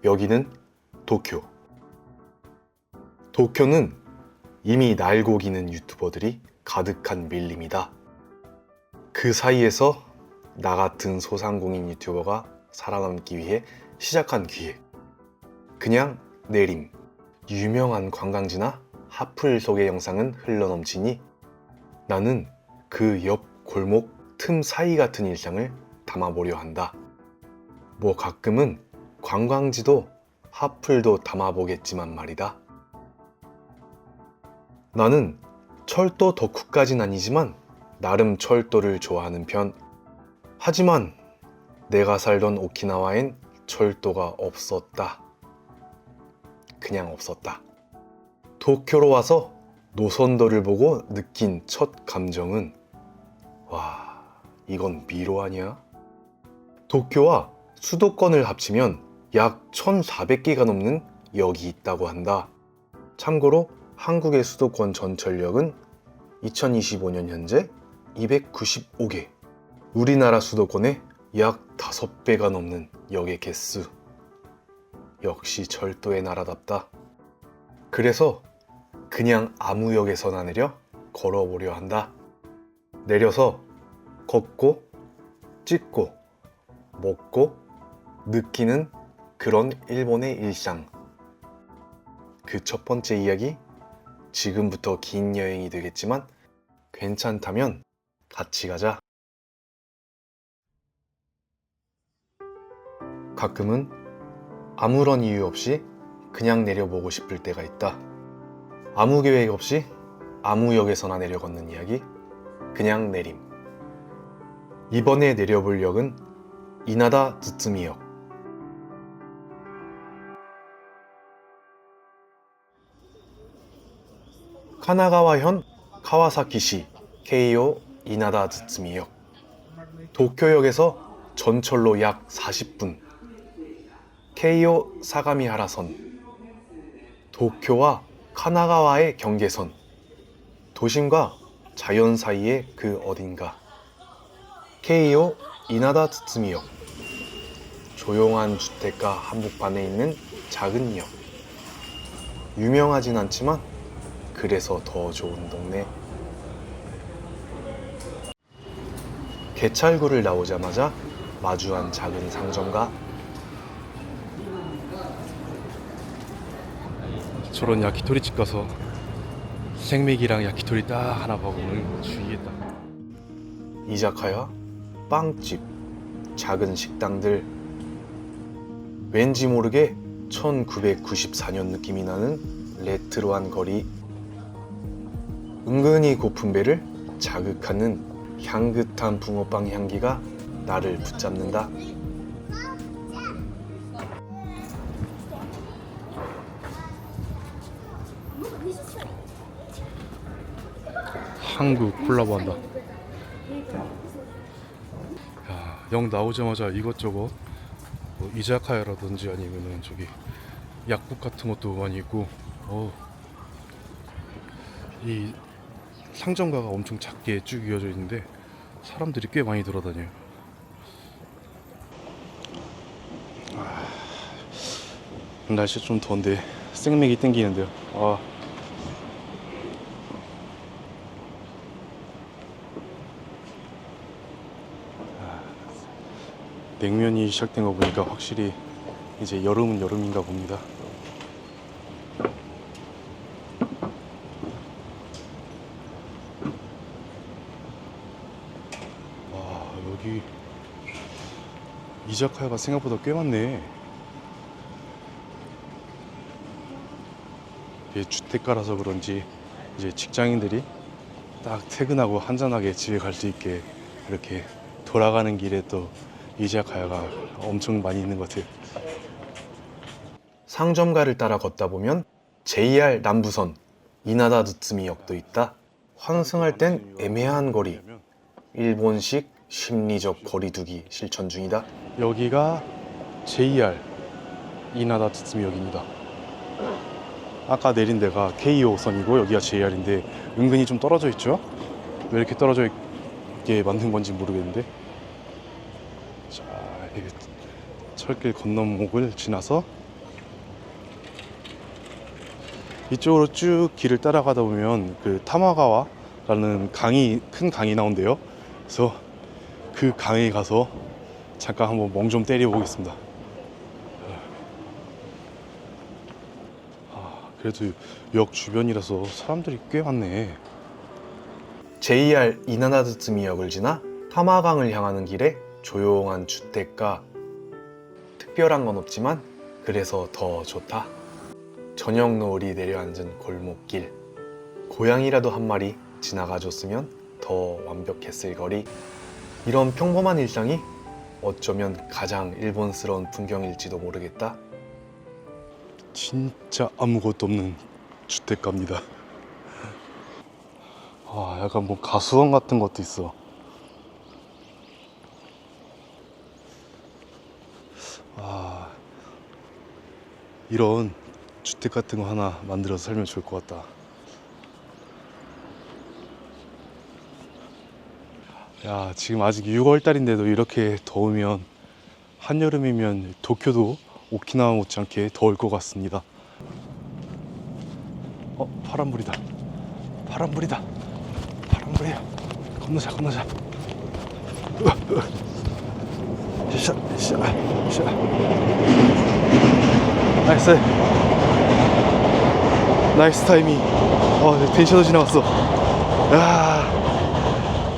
여기는 도쿄. 도쿄는 이미 날고 기는 유튜버들이 가득한 밀림이다. 그 사이에서 나 같은 소상공인 유튜버가 살아남기 위해 시작한 기획. 그냥 내림. 유명한 관광지나 핫플 속의 영상은 흘러넘치니 나는 그 옆 골목 틈 사이 같은 일상을 담아보려 한다. 뭐 가끔은 관광지도 핫플도 담아보겠지만 말이다. 나는 철도 덕후까진 아니지만 나름 철도를 좋아하는 편. 하지만 내가 살던 오키나와엔 철도가 없었다. 그냥 없었다. 도쿄로 와서 노선도를 보고 느낀 첫 감정은 와, 이건 미로 아니야? 도쿄와 수도권을 합치면 약 1,400개가 넘는 역이 있다고 한다. 참고로 한국의 수도권 전철역은 2025년 현재 295개. 우리나라 수도권의 약 5배가 넘는 역의 개수. 역시 철도의 나라답다. 그래서 그냥 아무 역에서나 내려 걸어보려 한다. 내려서 걷고 찍고 먹고 느끼는 그런 일본의 일상. 그 첫 번째 이야기, 지금부터 긴 여행이 되겠지만 괜찮다면 같이 가자. 가끔은 아무런 이유 없이 그냥 내려보고 싶을 때가 있다. 아무 계획 없이 아무 역에서나 내려 걷는 이야기, 그냥 내림. 이번에 내려볼 역은 이나다 즈츠미역. 카나가와현 카와사키시 케이오 이나다 즈츠미역. 도쿄역에서 전철로 약 40분. 케이오 사가미하라선. 도쿄와 카나가와의 경계선. 도심과 자연 사이의 그 어딘가. 케이오 이나다 즈츠미역. 조용한 주택가 한복판에 있는 작은 역. 유명하진 않지만 그래서 더 좋은 동네. 개찰구를 나오자마자 마주한 작은 상점가. 저런 야키토리집 가서 생맥이랑 야키토리 딱 하나 먹으면 죽이겠다. 이자카야, 빵집, 작은 식당들. 왠지 모르게 1994년 느낌이 나는 레트로한 거리. 은근히 고픈 배를 자극하는 향긋한 붕어빵 향기가 나를 붙잡는다. 한국 콜라보한다. 야, 영 나오자마자 이것저것 뭐 이자카야라든지 아니면은 저기 약국 같은 것도 많이 있고, 이 상점가가 엄청 작게 쭉 이어져 있는데 사람들이 꽤 많이 돌아다녀요. 날씨 좀 더운데 생맥이 땡기는데요. 냉면이 시작된 거 보니까 확실히 이제 여름은 여름인가 봅니다. 와, 여기 이자카야가 생각보다 꽤 많네. 이게 주택가라서 그런지 이제 직장인들이 딱 퇴근하고 한잔하게 집에 갈 수 있게 이렇게 돌아가는 길에 또 이자카야가 엄청 많이 있는 것 같아요. 상점가를 따라 걷다 보면 JR 남부선 이나다 즈츠미역도 있다. 환승할 땐 애매한 거리. 일본식 심리적 거리두기 실천 중이다. 여기가 JR 이나다 츠츠미역입니다. 아까 내린 데가 K5선이고 여기가 JR인데 은근히 좀 떨어져 있죠? 왜 이렇게 떨어져 있게 만든 건지 모르겠는데, 자, 철길 건너목을 지나서 이쪽으로 쭉 길을 따라가다 보면 그 타마가와라는 큰 강이 나온대요. 그래서 그 강에 가서 잠깐 한번 멍 좀 때려 보겠습니다. 그래도 역 주변이라서 사람들이 꽤 많네. JR 이나나즈츠미역을 지나 타마강을 향하는 길에 조용한 주택가. 특별한 건 없지만 그래서 더 좋다. 저녁 노을이 내려앉은 골목길. 고양이라도 한 마리 지나가줬으면 더 완벽했을 거리. 이런 평범한 일상이 어쩌면 가장 일본스러운 풍경일지도 모르겠다. 진짜 아무것도 없는 주택가입니다. 약간 뭐 가수원 같은 것도 있어. 이런 주택 같은 거 하나 만들어서 살면 좋을 것 같다. 야, 지금 아직 6월 달인데도 이렇게 더우면 한여름이면 도쿄도 오키나와 못지않게 더울 것 같습니다. 파란불이다. 파란불이다. 파란불이야. 건너자, 건너자. 샤, 샤, 샤. 나이스. 나이스 타이밍. 텐션도 지나갔어.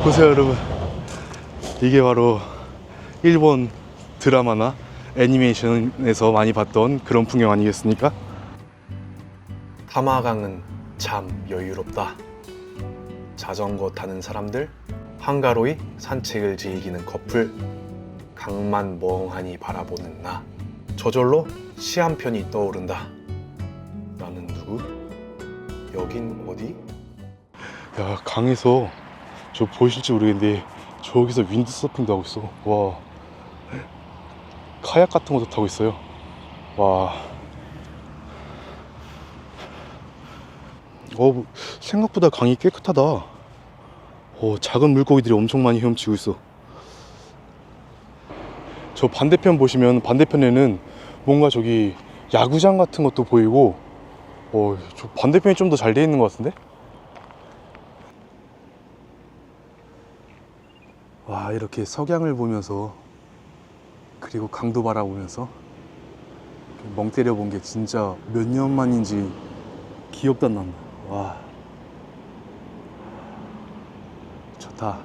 보세요, 여러분. 이게 바로 일본 드라마나 애니메이션에서 많이 봤던 그런 풍경 아니겠습니까? 타마강은 참 여유롭다. 자전거 타는 사람들, 한가로이 산책을 즐기는 커플, 강만 멍하니 바라보는 나. 저절로 시 한 편이 떠오른다. 나는 누구? 여긴 어디? 야, 강에서 저 보이실지 모르겠는데 저기서 윈드서핑도 하고 있어. 와, 카약 같은 것도 타고 있어요. 와, 생각보다 강이 깨끗하다. 작은 물고기들이 엄청 많이 헤엄치고 있어. 저 반대편 보시면 반대편에는 뭔가 저기 야구장 같은 것도 보이고, 저 반대편이 좀 더 잘 돼 있는 것 같은데? 와, 이렇게 석양을 보면서 그리고 강도 바라보면서 멍 때려 본 게 진짜 몇 년 만인지 기억도 안 난다. 와, 좋다.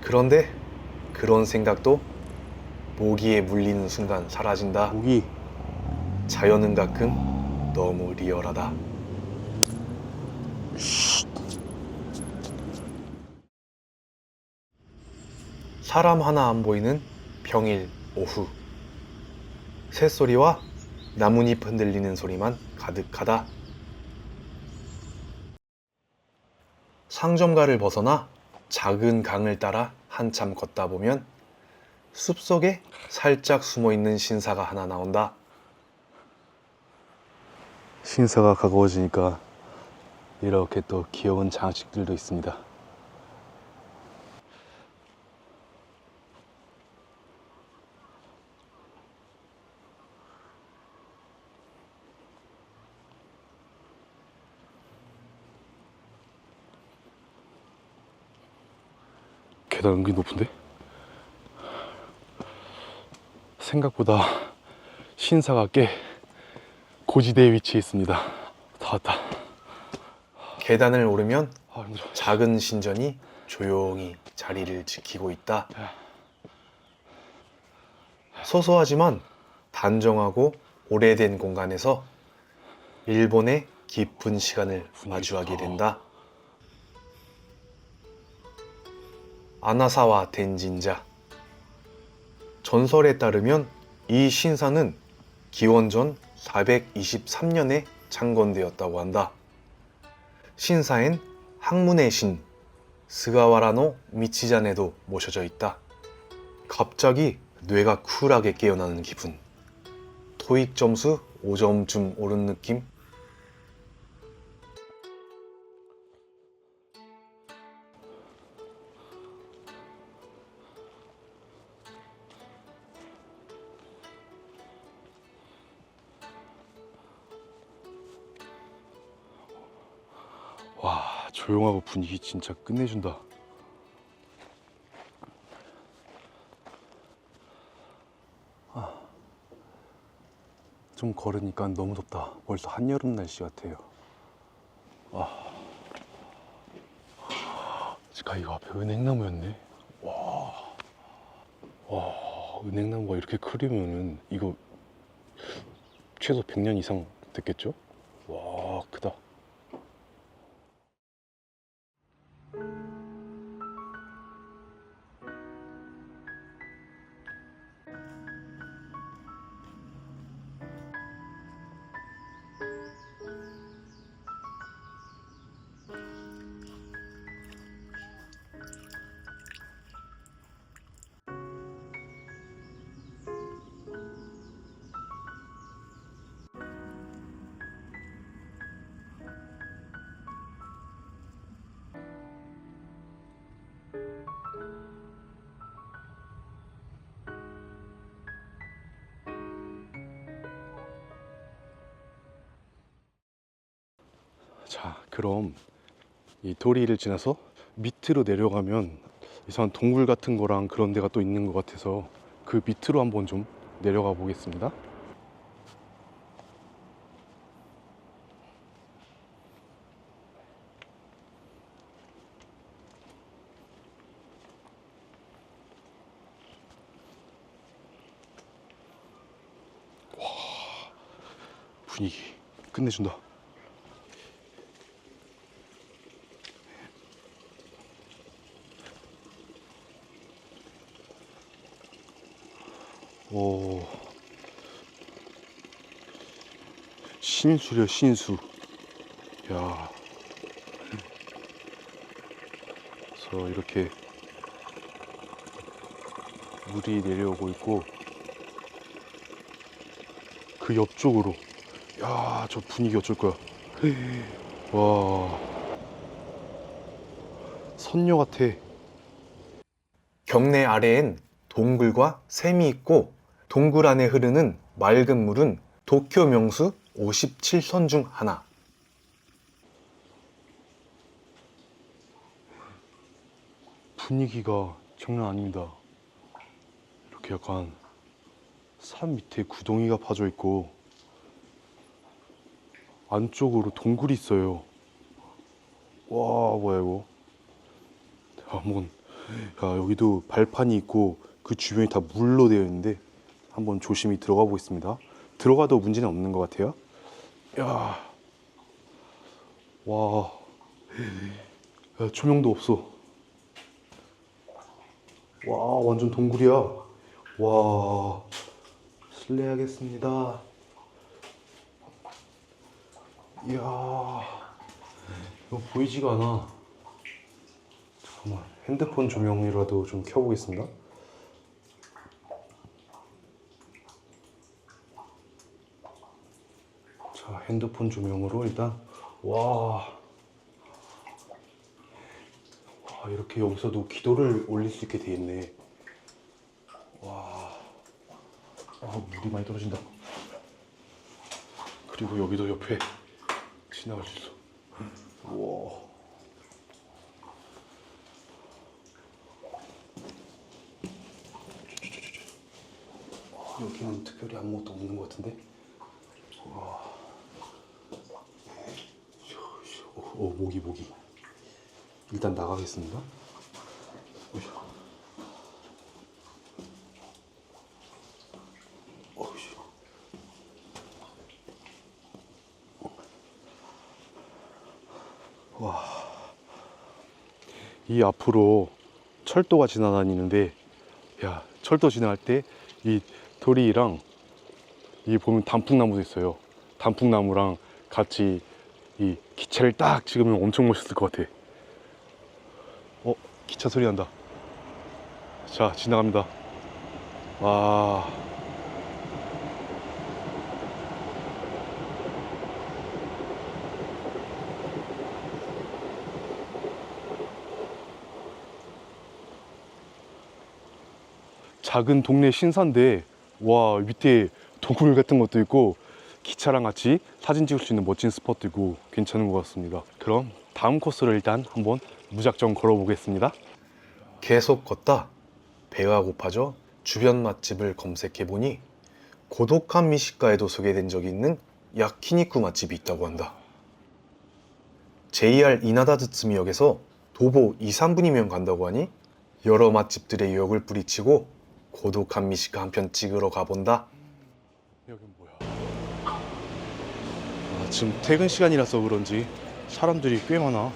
그런데 그런 생각도 모기에 물리는 순간 사라진다. 모기. 자연은 가끔 너무 리얼하다. 사람 하나 안 보이는 평일 오후. 새소리와 나뭇잎 흔들리는 소리만 가득하다. 상점가를 벗어나 작은 강을 따라 한참 걷다 보면 숲속에 살짝 숨어있는 신사가 하나 나온다. 신사가 가까워지니까 이렇게 또 귀여운 장식들도 있습니다. 계단 은근히 높은데? 생각보다 신사가 꽤 고지대에 위치해 있습니다. 다 왔다. 계단을 오르면 힘들어. 작은 신전이 조용히 자리를 지키고 있다. 소소하지만 단정하고 오래된 공간에서 일본의 깊은 시간을 마주하게 된다. 아나사와 덴진자. 전설에 따르면 이 신사는 기원전 423년에 창건되었다고 한다. 신사엔 학문의 신 스가와라노 미치자네도 모셔져 있다. 갑자기 뇌가 쿨하게 깨어나는 기분. 토익 점수 5점쯤 오른 느낌? 조용하고 분위기 진짜 끝내준다. 좀 걸으니까 너무 덥다. 벌써 한여름 날씨 같아요. 가이가 앞에 은행나무였네. 와, 은행나무가 이렇게 크려면은 이거 최소 100년 이상 됐겠죠? 와, 크다. 자, 그럼 이 도리를 지나서 밑으로 내려가면 이상한 동굴 같은 거랑 그런 데가 또 있는 것 같아서 그 밑으로 한번 좀 내려가 보겠습니다. 분위기 끝내준다. 오, 신수려 신수. 야, 그래서 이렇게 물이 내려오고 있고 그 옆쪽으로. 야, 저 분위기 어쩔 거야. 와, 선녀 같아. 경내 아래엔 동굴과 샘이 있고 동굴 안에 흐르는 맑은 물은 도쿄 명수 57선 중 하나. 분위기가 장난 아닙니다. 이렇게 약간 산 밑에 구덩이가 파져 있고 안쪽으로 동굴이 있어요. 와, 뭐야 이거. 한번, 야, 여기도 발판이 있고 그 주변이 다 물로 되어 있는데 한번 조심히 들어가 보겠습니다. 들어가도 문제는 없는 것 같아요. 야, 와, 야, 조명도 없어. 와, 완전 동굴이야. 와, 실례하겠습니다. 이야, 이거 보이지가 않아. 잠깐만, 핸드폰 조명이라도 좀 켜보겠습니다. 자, 핸드폰 조명으로 일단 와, 이렇게 여기서도 기도를 올릴 수 있게 돼 있네. 와, 물이 많이 떨어진다. 그리고 여기도 옆에 지나갈 수 있어. 우와. 여기는 특별히 아무것도 없는 것 같은데. 와. 모기. 일단 나가겠습니다. 와, 이 앞으로 철도가 지나다니는데, 야, 철도 지나갈 때 이 도리랑 이 보면 단풍나무도 있어요. 단풍나무랑 같이 이 기차를 딱 찍으면 엄청 멋있을 것 같아. 기차 소리 난다. 자, 지나갑니다. 와. 작은 동네 신사인데, 와, 밑에 동굴 같은 것도 있고 기차랑 같이 사진 찍을 수 있는 멋진 스팟도 있고 괜찮은 것 같습니다. 그럼 다음 코스를 일단 한번 무작정 걸어보겠습니다. 계속 걷다 배가 고파져 주변 맛집을 검색해보니 고독한 미식가에도 소개된 적이 있는 야키니쿠 맛집이 있다고 한다. JR 이나다즈츠미역에서 도보 2, 3분이면 간다고 하니 여러 맛집들의 유혹을 뿌리치고 고독한 미식가 한 편 찍으러 가본다. 여긴 뭐야? 지금 퇴근 시간이라서 그런지 사람들이 꽤 많아.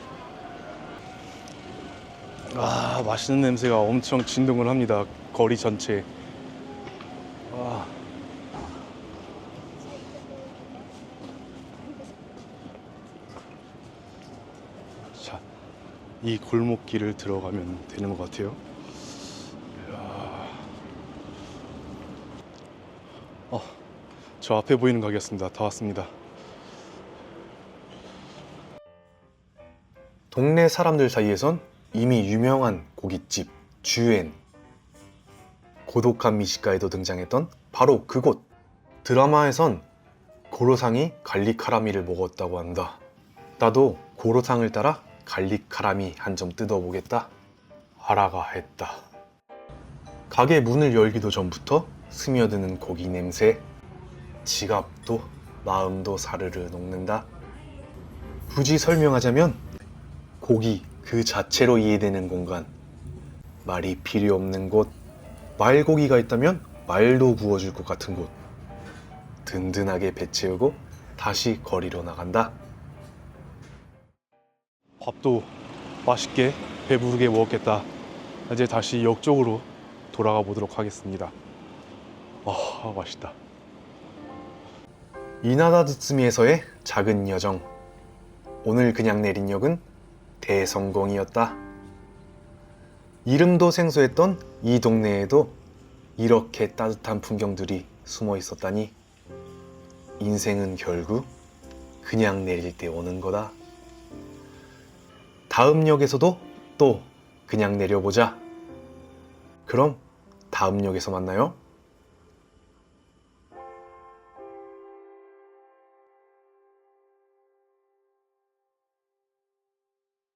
맛있는 냄새가 엄청 진동을 합니다. 거리 전체. 자, 이 골목길을 들어가면 되는 것 같아요. 저 앞에 보이는 가게였습니다. 다 왔습니다. 동네 사람들 사이에선 이미 유명한 고깃집 주엔, 고독한 미식가에도 등장했던 바로 그곳. 드라마에선 고로상이 갈릭 카라미를 먹었다고 한다. 나도 고로상을 따라 갈릭 카라미 한 점 뜯어보겠다. 하라가 했다. 가게 문을 열기도 전부터 스며드는 고기 냄새, 지갑도 마음도 사르르 녹는다. 굳이 설명하자면 고기 그 자체로 이해되는 공간, 말이 필요 없는 곳, 말고기가 있다면 말도 구워줄 것 같은 곳, 든든하게 배 채우고 다시 거리로 나간다. 밥도 맛있게 배부르게 먹었겠다. 이제 다시 역 쪽으로 돌아가 보도록 하겠습니다. 맛있다. 이나다즈츠미에서의 작은 여정. 오늘 그냥 내린 역은 대성공이었다. 이름도 생소했던 이 동네에도 이렇게 따뜻한 풍경들이 숨어 있었다니. 인생은 결국 그냥 내릴 때 오는 거다. 다음 역에서도 또 그냥 내려보자. 그럼 다음 역에서 만나요.